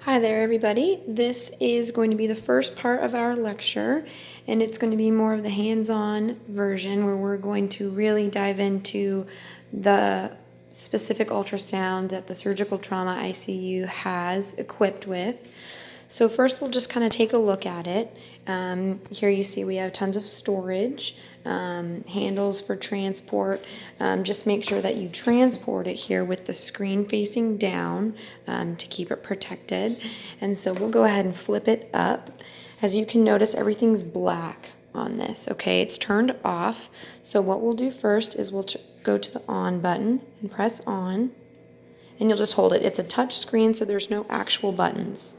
Hi there, everybody. This is going to be the first part of our lecture, and it's going to be more of the hands-on version where we're going to really dive into the specific ultrasound that the surgical trauma ICU has equipped with. So first we'll just kind of take a look at it. Here you see we have tons of storage, handles for transport. Just make sure that you transport it here with the screen facing down to keep it protected. And so we'll go ahead and flip it up. As you can notice, everything's black on this, okay? It's turned off. So what we'll do first is we'll go to the on button and press on. And you'll just hold it. It's a touch screen, so there's no actual buttons.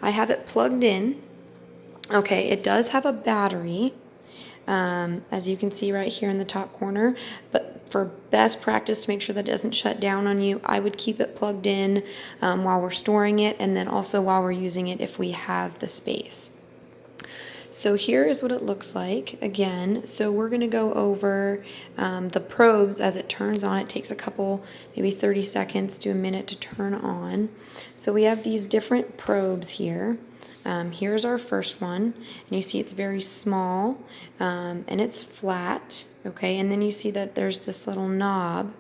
I have it plugged in. Okay, it does have a battery, as you can see right here in the top corner, but for best practice to make sure that it doesn't shut down on you, I would keep it plugged in while we're storing it, and then also while we're using it if we have the space. So here is what it looks like again. So we're going to go over the probes as it turns on. It takes a couple, maybe 30 seconds to a minute to turn on. So we have these different probes here. Here's our first one, and you see it's very small and it's flat, okay? And then you see that there's this little knob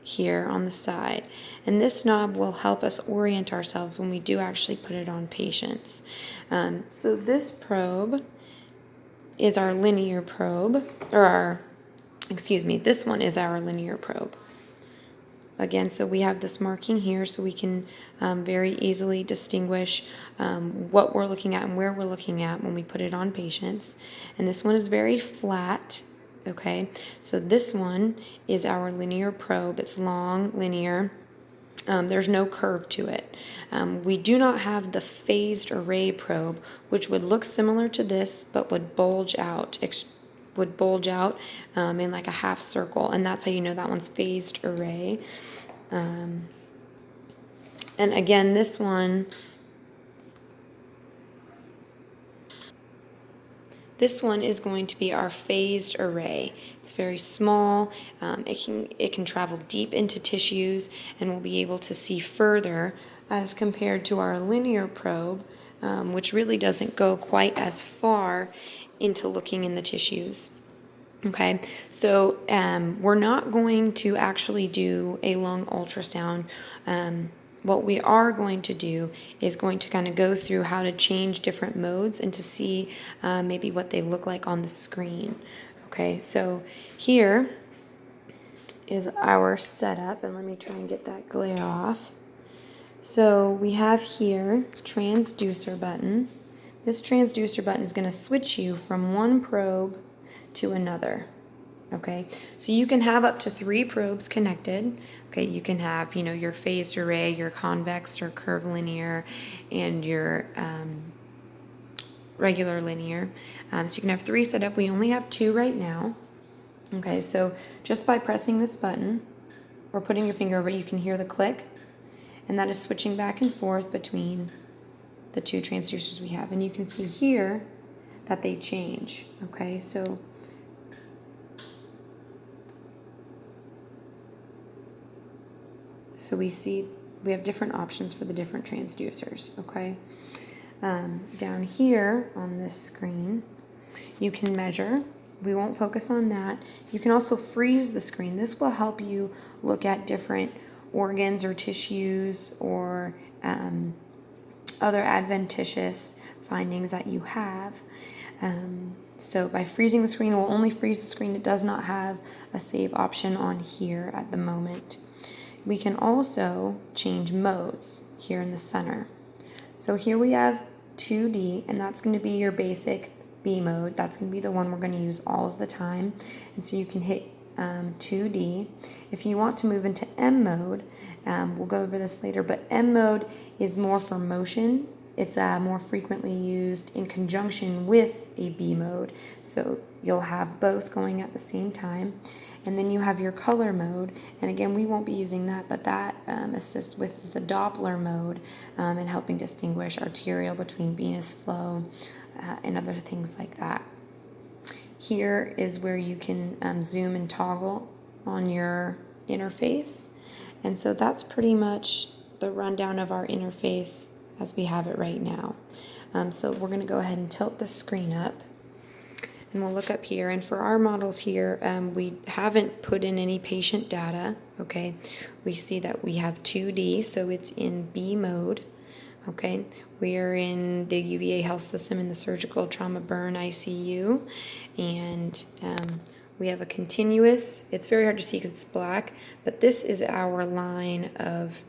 here on the side, and this knob will help us orient ourselves when we do actually put it on patients. So this probe is our linear probe, or this one is our linear probe. Again, so we have this marking here so we can very easily distinguish what we're looking at and where we're looking at when we put it on patients. And this one is very flat. Okay, so this one is our linear probe. It's long, linear. There's no curve to it. We do not have the phased array probe, which would look similar to this, but would bulge out, in like a half circle, and that's how you know that one's phased array. And again, this one is going to be our phased array. It's very small. It can travel deep into tissues, and we'll be able to see further as compared to our linear probe, which really doesn't go quite as far into looking in the tissues. Okay, so we're not going to actually do a lung ultrasound. What we are going to do is going to kind of go through how to change different modes and to see maybe what they look like on the screen. Okay, so here is our setup, and let me try and get that glare off. So we have here transducer button. This transducer button is going to switch you from one probe to another. Okay, so you can have up to 3 probes connected. Okay, you can have, your phased array, your convex or curvilinear, and your regular linear. So you can have 3 set up. We only have 2 right now. Okay, so just by pressing this button or putting your finger over it, you can hear the click, and that is switching back and forth between the 2 transducers we have. And you can see here that they change. Okay, so we see we have different options for the different transducers, okay? Down here on this screen, you can measure. We won't focus on that. You can also freeze the screen. This will help you look at different organs or tissues or other adventitious findings that you have. So by freezing the screen, we'll only freeze the screen. It does not have a save option on here at the moment. We can also change modes here in the center. So here we have 2D, and that's going to be your basic B mode. That's going to be the one we're going to use all of the time. And so you can hit 2D. If you want to move into M mode, we'll go over this later, but M mode is more for motion. It's more frequently used in conjunction with a B mode. So you'll have both going at the same time. And then you have your color mode, and again, we won't be using that, but that assists with the Doppler mode and helping distinguish arterial between venous flow and other things like that. Here is where you can zoom and toggle on your interface, and so that's pretty much the rundown of our interface as we have it right now. So we're going to go ahead and tilt the screen up. And we'll look up here, and for our models here, we haven't put in any patient data, okay? We see that we have 2D, so it's in B mode, okay? We are in the UVA health system in the surgical trauma burn ICU, and we have a continuous, it's very hard to see because it's black, but this is our line of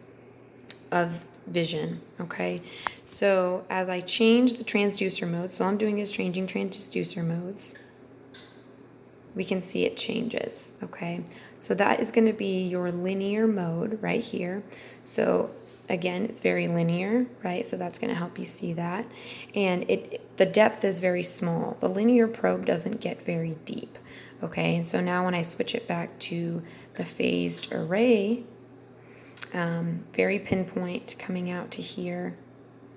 vision, okay? So as I change the transducer mode, so all I'm doing is changing transducer modes, we can see it changes, okay? So that is going to be your linear mode right here. So again, it's very linear, right? So that's going to help you see that. And the depth is very small. The linear probe doesn't get very deep, okay? And so now when I switch it back to the phased array, very pinpoint coming out to here,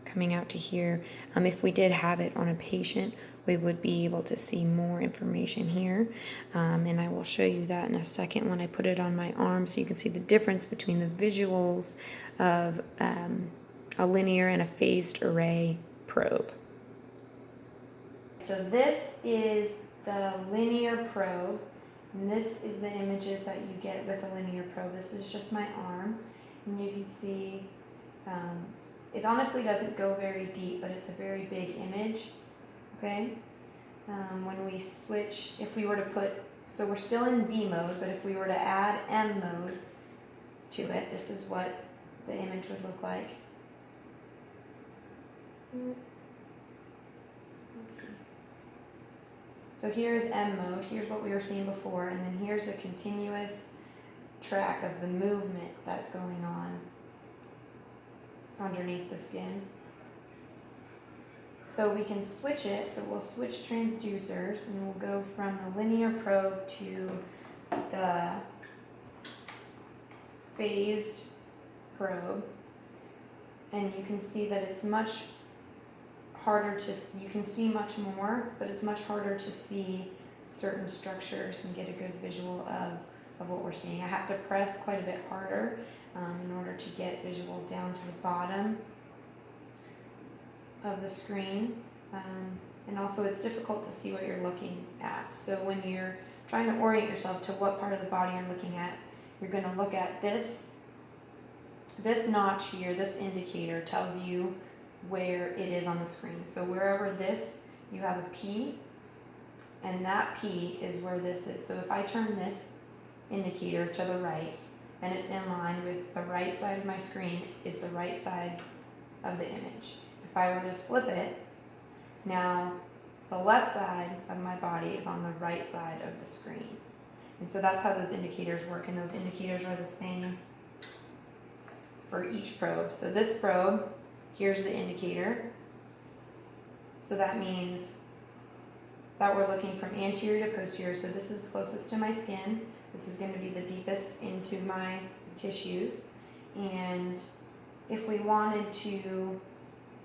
coming out to here. If we did have it on a patient, we would be able to see more information here. And I will show you that in a second when I put it on my arm, so you can see the difference between the visuals of a linear and a phased array probe. So this is the linear probe, and this is the images that you get with a linear probe. This is just my arm, and you can see it honestly doesn't go very deep, but it's a very big image, okay? When we switch, if we were to put, so we're still in B mode, but if we were to add M mode to it, this is what the image would look like. Let's see. So here's M mode, here's what we were seeing before, and then here's a continuous track of the movement that's going on underneath the skin. So we can switch it, so we'll switch transducers, and we'll go from the linear probe to the phased probe, and you can see that it's much harder to, you can see much more, but it's much harder to see certain structures and get a good visual of what we're seeing. I have to press quite a bit harder in order to get visual down to the bottom of the screen, and also it's difficult to see what you're looking at. So when you're trying to orient yourself to what part of the body you're looking at, you're going to look at this notch here. This indicator tells you where it is on the screen. So wherever this, you have a P, and that P is where this is. So if I turn this indicator to the right, then it's in line with the right side of my screen is the right side of the image. If I were to flip it, now the left side of my body is on the right side of the screen. And so that's how those indicators work, and those indicators are the same for each probe. So this probe, here's the indicator. So that means that we're looking from anterior to posterior. So this is closest to my skin. This is going to be the deepest into my tissues. And if we wanted to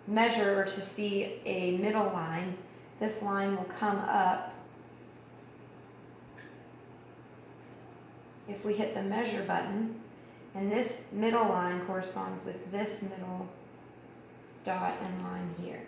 measure or to see a middle line, this line will come up. If we hit the measure button, and this middle line corresponds with this middle dot and line here.